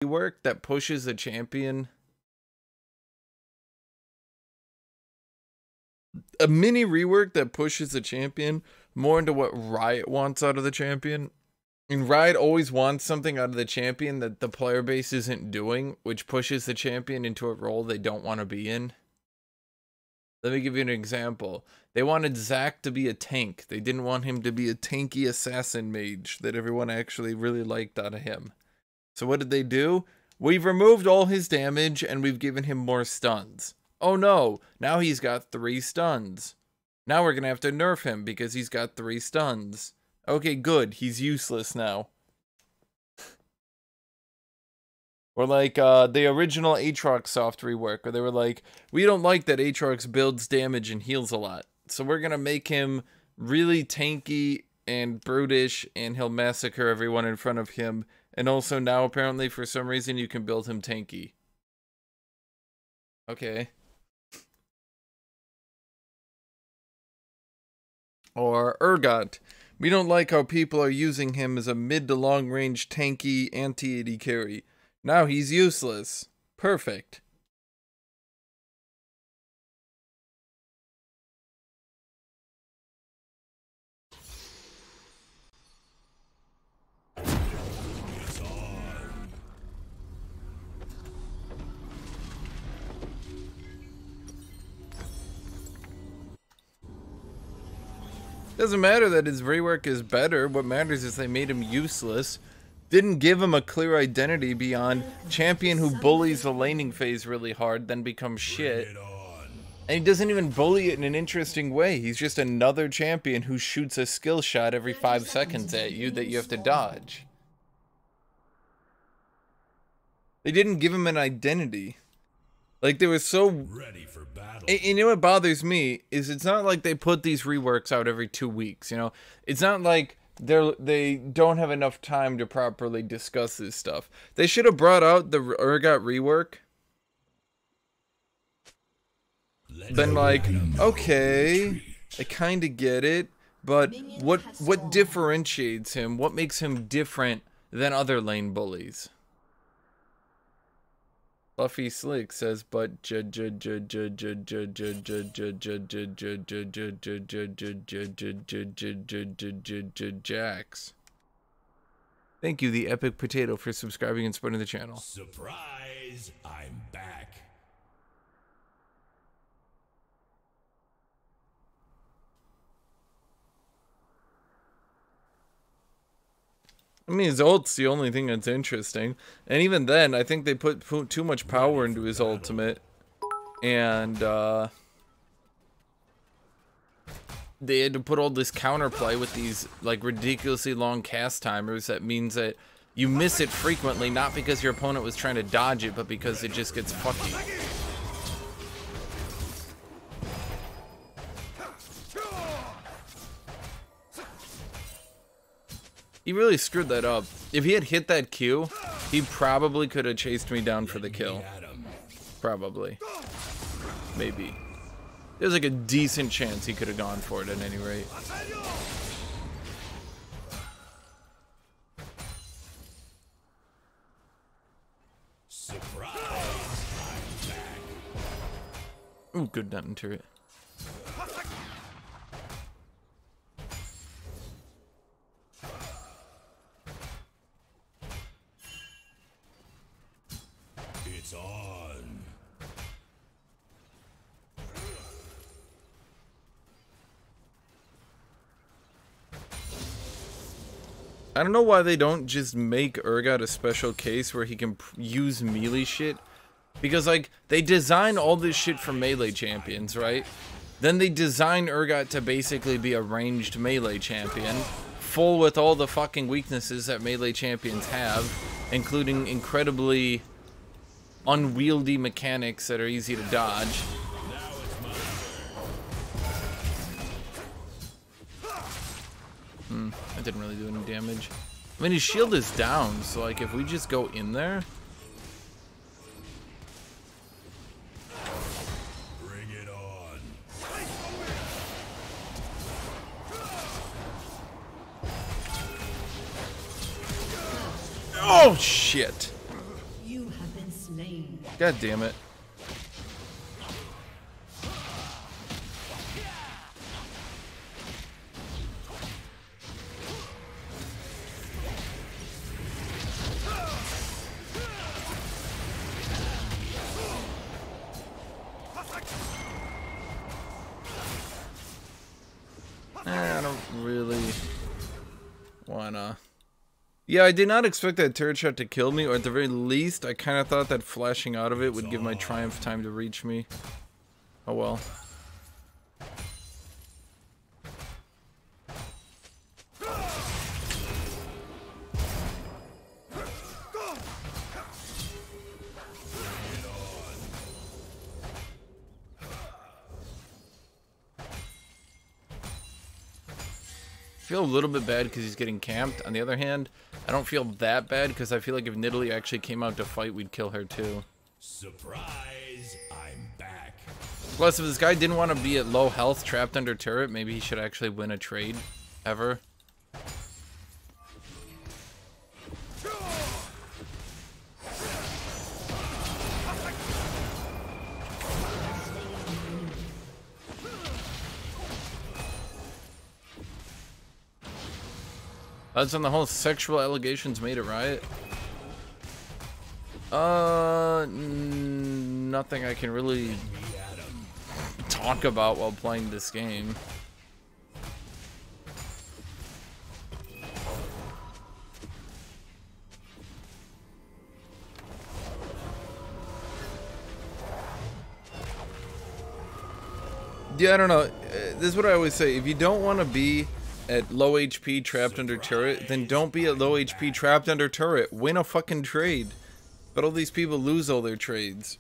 rework that pushes a champion. A mini rework that pushes a champion more into what Riot wants out of the champion. And Riot always wants something out of the champion that the player base isn't doing, which pushes the champion into a role they don't want to be in. Let me give you an example. They wanted Zac to be a tank. They didn't want him to be a tanky assassin mage that everyone actually really liked out of him. So what did they do? We've removed all his damage and we've given him more stuns. Oh no, now he's got 3 stuns. Now we're gonna have to nerf him because he's got 3 stuns. Okay, good, he's useless now. Or like the original Aatrox soft rework, where they were like, we don't like that Aatrox builds damage and heals a lot. So we're gonna make him really tanky and brutish and he'll massacre everyone in front of him. And also now apparently for some reason you can build him tanky. Okay. Or Urgot. We don't like how people are using him as a mid to long range tanky anti-AD carry. Now he's useless. Perfect. Doesn't matter that his rework is better. What matters is they made him useless. Didn't give him a clear identity beyond champion who bullies the laning phase really hard, then becomes shit. And he doesn't even bully it in an interesting way. He's just another champion who shoots a skill shot every 5 seconds at you that you have to dodge. They didn't give him an identity. Like, they were so ready for battle. And you know what bothers me is it's not like they put these reworks out every 2 weeks, you know? It's not like they don't have enough time to properly discuss this stuff. They should have brought out the Urgot rework. Been like, okay, I kind of get it, but what differentiates him? What makes him different than other lane bullies? Fluffy Slick says, but JAX. Thank you, the Epic Potato, for subscribing and supporting the channel. Surprise! I'm back. I mean, his ult's the only thing that's interesting. And even then, I think they put too much power into his ultimate. And, they had to put all this counterplay with these, like, ridiculously long cast timers. That means that you miss it frequently, not because your opponent was trying to dodge it, but because it just gets fucky. He really screwed that up. If he had hit that Q, he probably could have chased me down for the kill. Probably. Maybe. There's like a decent chance he could have gone for it at any rate. Ooh, good nut turret. It's on. I don't know why they don't just make Urgot a special case where he can use melee shit. Because, like, they design all this shit for melee champions, right? Then they design Urgot to basically be a ranged melee champion, full with all the fucking weaknesses that melee champions have, including incredibly unwieldy mechanics that are easy to dodge. That didn't really do any damage. I mean, his shield is down, so like if we just go in there. Bring it on. Oh shit. God damn it. I don't really wanna. Yeah, I did not expect that turret shot to kill me, or at the very least, I kind of thought that flashing out of it would give my triumph time to reach me. Oh well. I feel a little bit bad because he's getting camped. On the other hand, I don't feel that bad because I feel like if Nidalee actually came out to fight, we'd kill her too. Surprise! I'm back. Plus, if this guy didn't want to be at low health, trapped under turret, maybe he should actually win a trade. Ever. That's when the whole sexual allegations made it riot. Nothing I can really talk about while playing this game. Yeah, I don't know. This is what I always say. If you don't want to be at low HP trapped under turret, then don't be at low HP trapped under turret. Win a fucking trade. But all these people lose all their trades.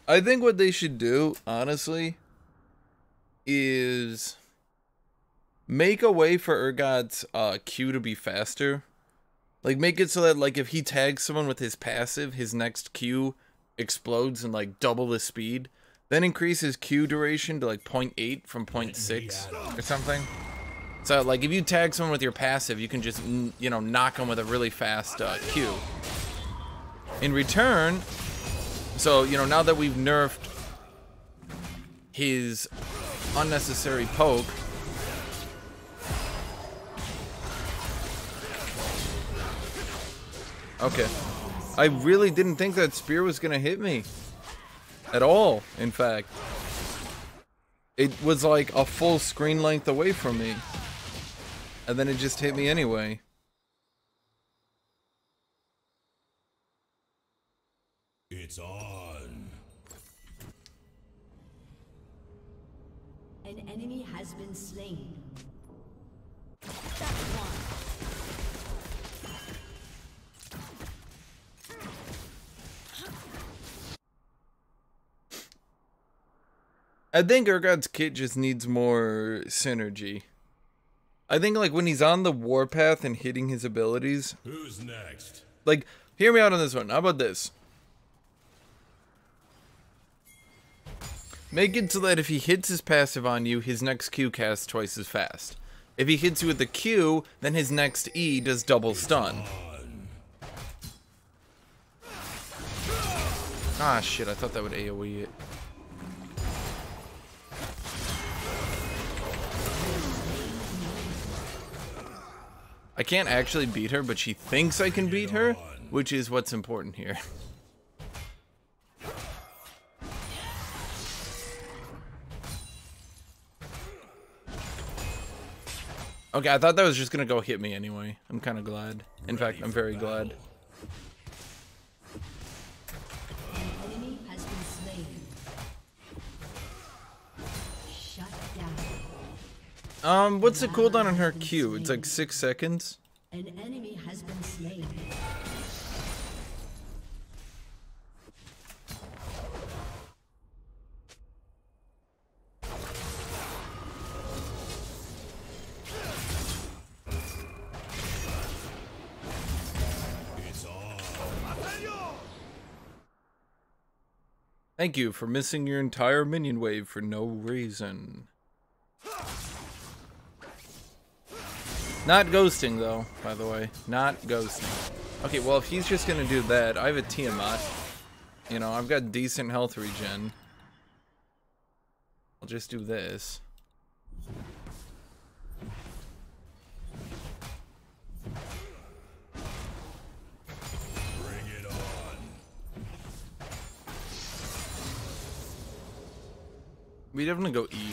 I think what they should do, honestly, is make a way for Urgot's Q to be faster. Like, make it so that, like, if he tags someone with his passive, his next Q explodes and, like, double the speed. Then increase his Q duration to, like, 0.8 from 0.6 or something. So, like, if you tag someone with your passive, you can just, you know, knock them with a really fast Q. In return, so, you know, now that we've nerfed his unnecessary poke, okay. I really didn't think that spear was gonna hit me. At all, in fact. It was like a full screen length away from me. And then it just hit me anyway. It's on. An enemy has been slain. That's one. I think Urgot's kit just needs more synergy. I think, like, when he's on the warpath and hitting his abilities... Who's next? Like, hear me out on this one. How about this? Make it so that if he hits his passive on you, his next Q casts twice as fast. If he hits you with the Q, then his next E does double stun. Ah, shit, I thought that would AoE it. I can't actually beat her, but she thinks I can beat her, which is what's important here. Okay, I thought that was just gonna go hit me anyway. I'm kind of glad. In fact, I'm very glad. An enemy has been slain. Shut down. What's the cooldown on her Q? It's like 6 seconds. An enemy has been slain. Thank you for missing your entire minion wave for no reason. Not ghosting, though, by the way. Not ghosting. Okay, well, if he's just gonna do that, I have a Tiamat. You know, I've got decent health regen. I'll just do this. Bring it on. We definitely go E.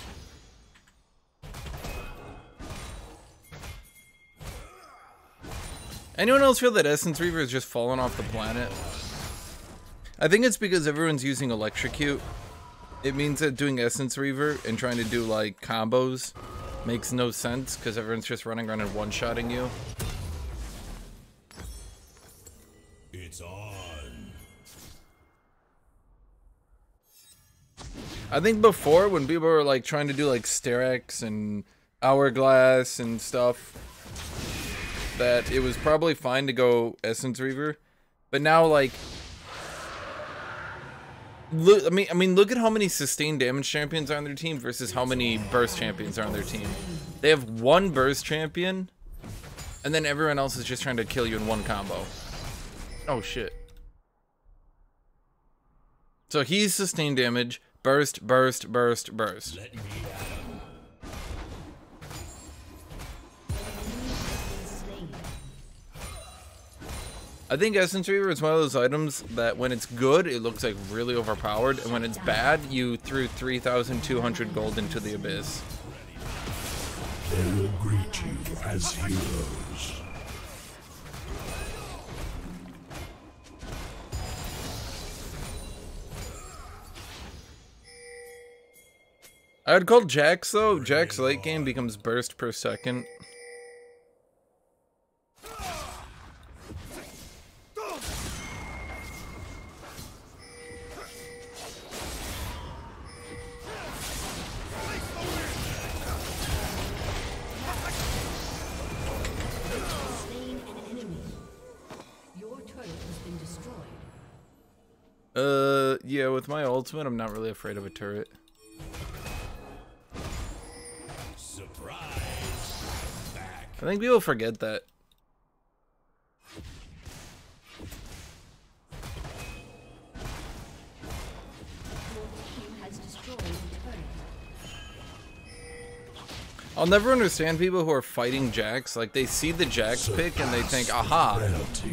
Anyone else feel that Essence Reaver is just falling off the planet? I think it's because everyone's using Electrocute. It means that doing Essence Reaver and trying to do like combos makes no sense because everyone's just running around and one-shotting you. It's on. I think before, when people were like trying to do like Sterex and Hourglass and stuff, that it was probably fine to go Essence Reaver. But now, like, look, I mean, look at how many sustained damage champions are on their team versus how many burst champions are on their team. They have one burst champion, and then everyone else is just trying to kill you in one combo. Oh shit. So he's sustained damage, burst, burst, burst, burst. Let me at 'em. I think Essence Reaver is one of those items that when it's good, it looks like really overpowered, and when it's bad, you threw 3,200 gold into the abyss. They will greet you as heroes. I would call JAX though. JAX late game becomes burst per second. Slain an enemy. Your turret has been destroyed. Yeah, with my ultimate, I'm not really afraid of a turret. Surprise! Back. I think people forget that. Your team has destroyed the turret. I'll never understand people who are fighting JAX. Like, they see the JAX pick and they think, aha,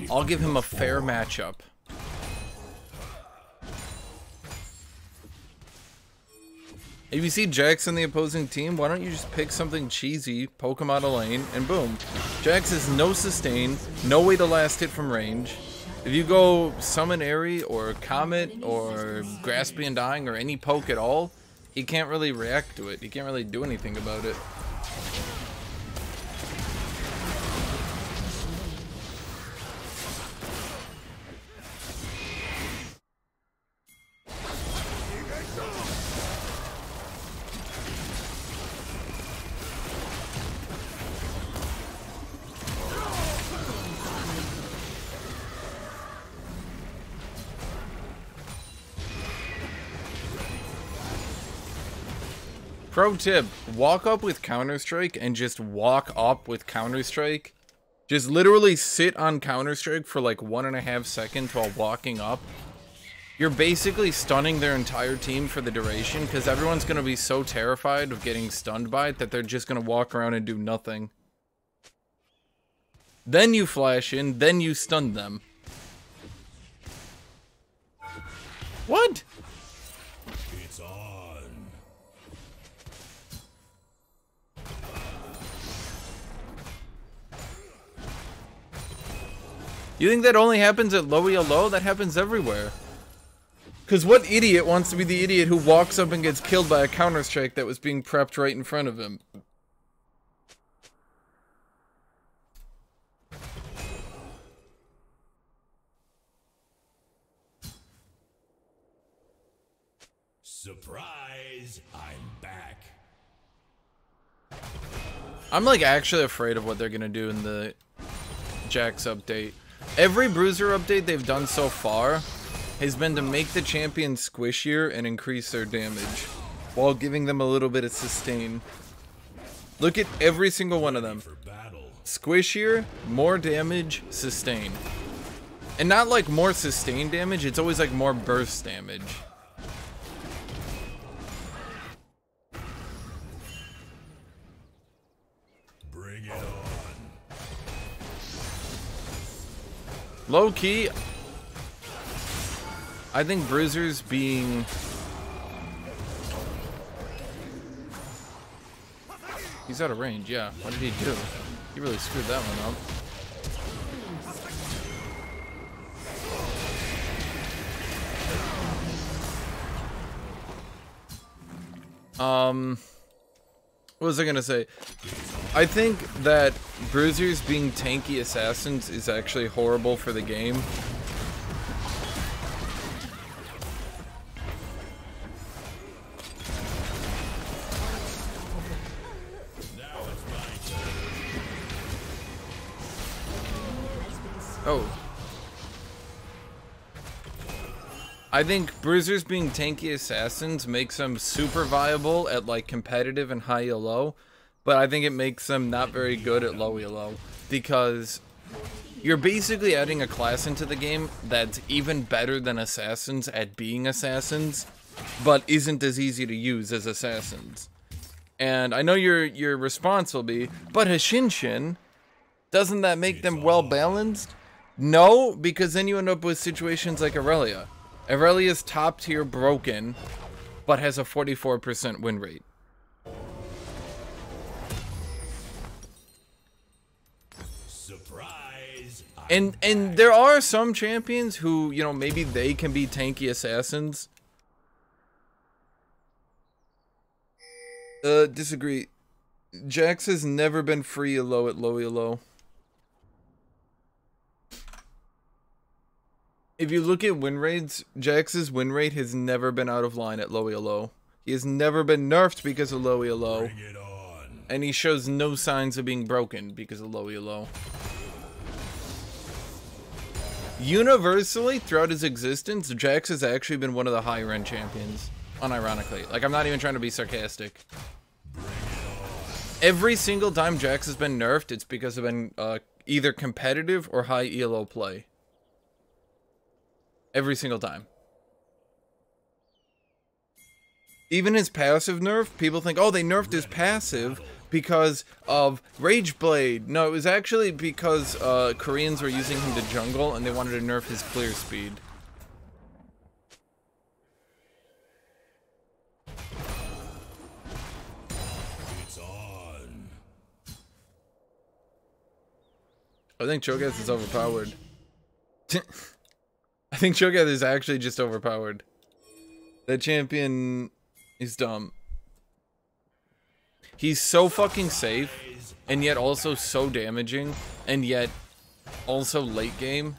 I'll give him a fair matchup. If you see JAX in the opposing team, why don't you just pick something cheesy, poke him out of lane, and boom. JAX has no sustain, no way to last hit from range. If you go Summon Airy or Comet or Grasping and Dying or any poke at all, he can't really react to it. He can't really do anything about it. Pro tip, walk up with Counter-Strike and just walk up with Counter-Strike. Just literally sit on Counter-Strike for like 1.5 seconds while walking up. You're basically stunning their entire team for the duration because everyone's going to be so terrified of getting stunned by it that they're just going to walk around and do nothing. Then you flash in, then you stun them. What? It's on. You think that only happens at low ELO? That happens everywhere. Because what idiot wants to be the idiot who walks up and gets killed by a Counter-Strike that was being prepped right in front of him? Surprise! I'm back. I'm like actually afraid of what they're gonna do in the JAX update. Every Bruiser update they've done so far has been to make the champion squishier and increase their damage, while giving them a little bit of sustain. Look at every single one of them. For battle. Squishier, more damage, sustain. And not like more sustain damage, it's always like more burst damage. Bring it on. Low key, I think Bruiser's being... He's out of range, yeah. What did he do? He really screwed that one up. What was I gonna say? I think that Bruisers being tanky assassins is actually horrible for the game. Oh. I think Bruisers being tanky assassins makes them super viable at like competitive and high elo, but I think it makes them not very good at low elo because you're basically adding a class into the game that's even better than assassins at being assassins, but isn't as easy to use as assassins. And I know your response will be, but Hashinshin, doesn't that make them well balanced? No, because then you end up with situations like Aurelia. Aurelia's top tier broken, but has a 44% win rate. Surprise! And there are some champions who, you know, maybe they can be tanky assassins. Disagree. JAX has never been free elo at low elo. If you look at win rates, JAX's win rate has never been out of line at low elo. He has never been nerfed because of low elo. Bring it on. And he shows no signs of being broken because of low elo. Universally, throughout his existence, JAX has actually been one of the higher end champions. Unironically. Like, I'm not even trying to be sarcastic. Every single time JAX has been nerfed, it's because of been either competitive or high elo play. Every single time. Even his passive nerf, people think, oh, they nerfed his passive because of Rage Blade. No, it was actually because Koreans were using him to jungle and they wanted to nerf his clear speed. It's on. I think Cho'Gath is overpowered. I think Cho'Gath is actually just overpowered. That champion is dumb. He's so fucking safe, and yet also so damaging, and yet also late game.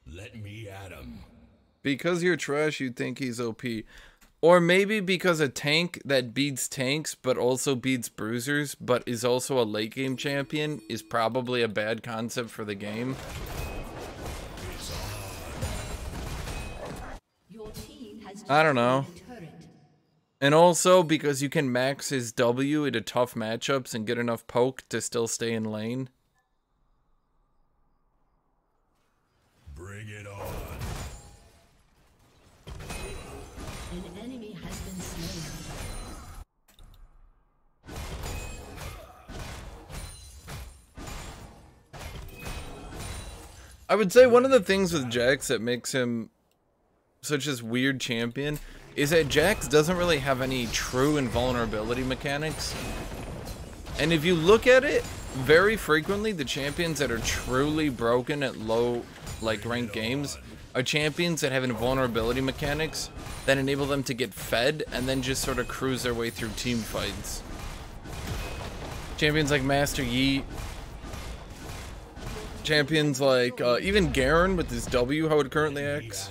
Let me at him. Because you're trash, you think he's OP. Or maybe because a tank that beats tanks, but also beats bruisers, but is also a late game champion, is probably a bad concept for the game. Your team has I don't know. destroyed a turret. And also because you can max his W into tough matchups and get enough poke to still stay in lane. Bring it on. An enemy has been slain. I would say one of the things with JAX that makes him such a weird champion is that JAX doesn't really have any true invulnerability mechanics. And if you look at it, very frequently the champions that are truly broken at low ranked games are champions that have invulnerability mechanics that enable them to get fed and then just sort of cruise their way through team fights. Champions like Master Yi, Champions like even Garen with his W, how it currently acts.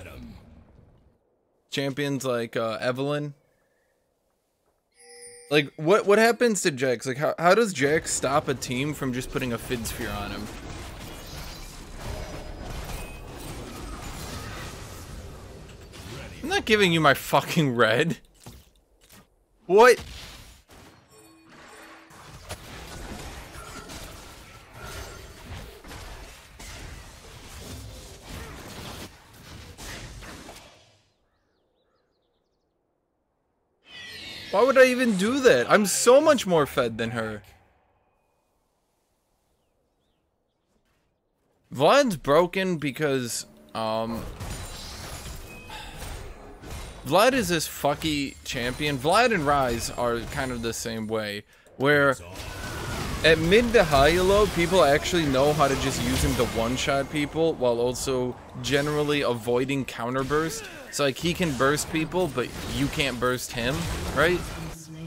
Champions like Evelyn. Like what happens to JAX? Like how does JAX stop a team from just putting a Fid Sphere on him? I'm not giving you my fucking red. What? Why would I even do that? I'm so much more fed than her. Vlad's broken because, Vlad is this fucky champion. Vlad and Rise are kind of the same way, where at mid to high elo, people actually know how to just use him to one-shot people while also generally avoiding counter burst. So like he can burst people, but you can't burst him, right?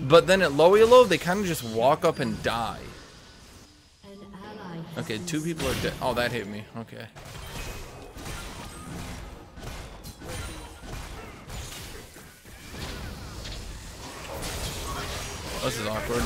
But then at low elo, they kind of just walk up and die. Okay, 2 people are dead. Oh, that hit me. Okay. This is awkward.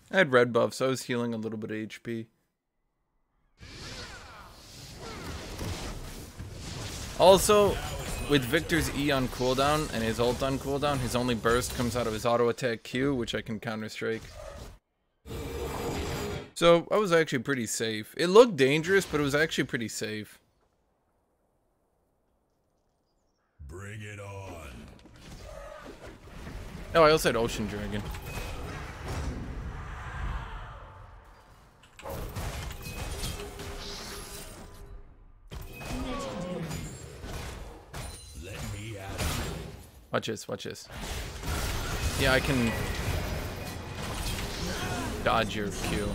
I had red buff, so I was healing a little bit of HP. Also, with Victor's E on cooldown and his ult on cooldown, his only burst comes out of his auto attack Q, which I can counter strike. So I was actually pretty safe. It looked dangerous, but it was actually pretty safe. Bring it on. Oh, I also had Ocean Dragon. Watch this, watch this. Yeah, I can dodge your Q.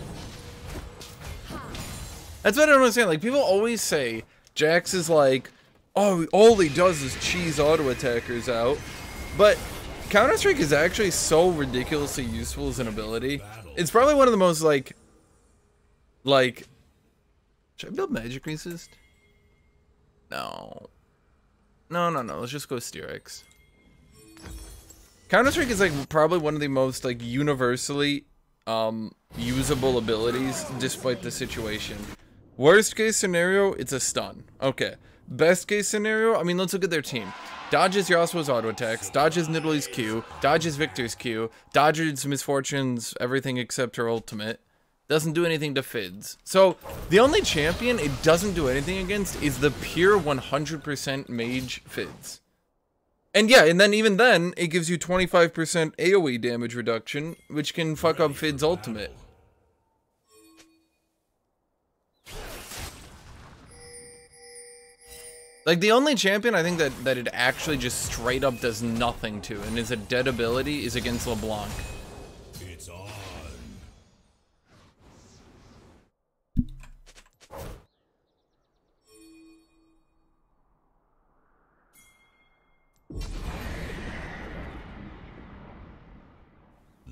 That's what I don't understand. Like, people always say JAX is like, oh, all he does is cheese auto attackers out. But Counter-Strike is actually so ridiculously useful as an ability. It's probably one of the most, like, should I build Magic Resist? No. No, let's just go Steerix. Counter-Strike is like probably one of the most like universally usable abilities despite the situation. Worst case scenario, it's a stun. Okay. Best case scenario, I mean, let's look at their team. Dodges Yasuo's auto attacks, dodges Nidalee's Q, dodges Victor's Q, dodges Misfortune's everything except her ultimate. Doesn't do anything to Fids. So, the only champion it doesn't do anything against is the pure 100% mage Fids. And yeah, and then even then, it gives you 25% AoE damage reduction, which can fuck up Fid's ultimate. Like, the only champion I think that it actually just straight up does nothing to, and is a dead ability, is against LeBlanc. It's on.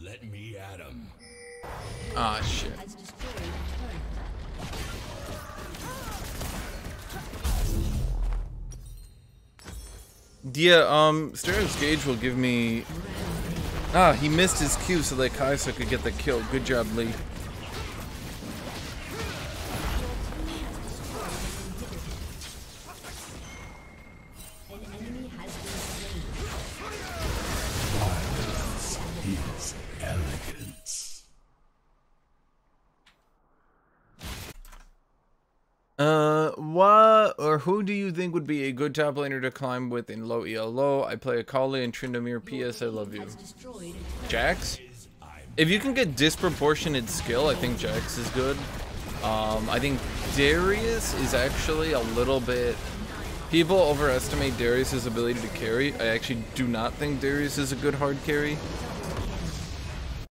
Let me at him. Ah, shit. Yeah, Stero's Gauge will give me... Ah, he missed his Q so that Kai'Sa could get the kill. Good job, Lee. What or who do you think would be a good top laner to climb with in low ELO? I play Akali and Tryndamere. PS, I love you. JAX? If you can get disproportionate skill, I think JAX is good. I think Darius is actually a little bit... People overestimate Darius's ability to carry. I actually do not think Darius is a good hard carry.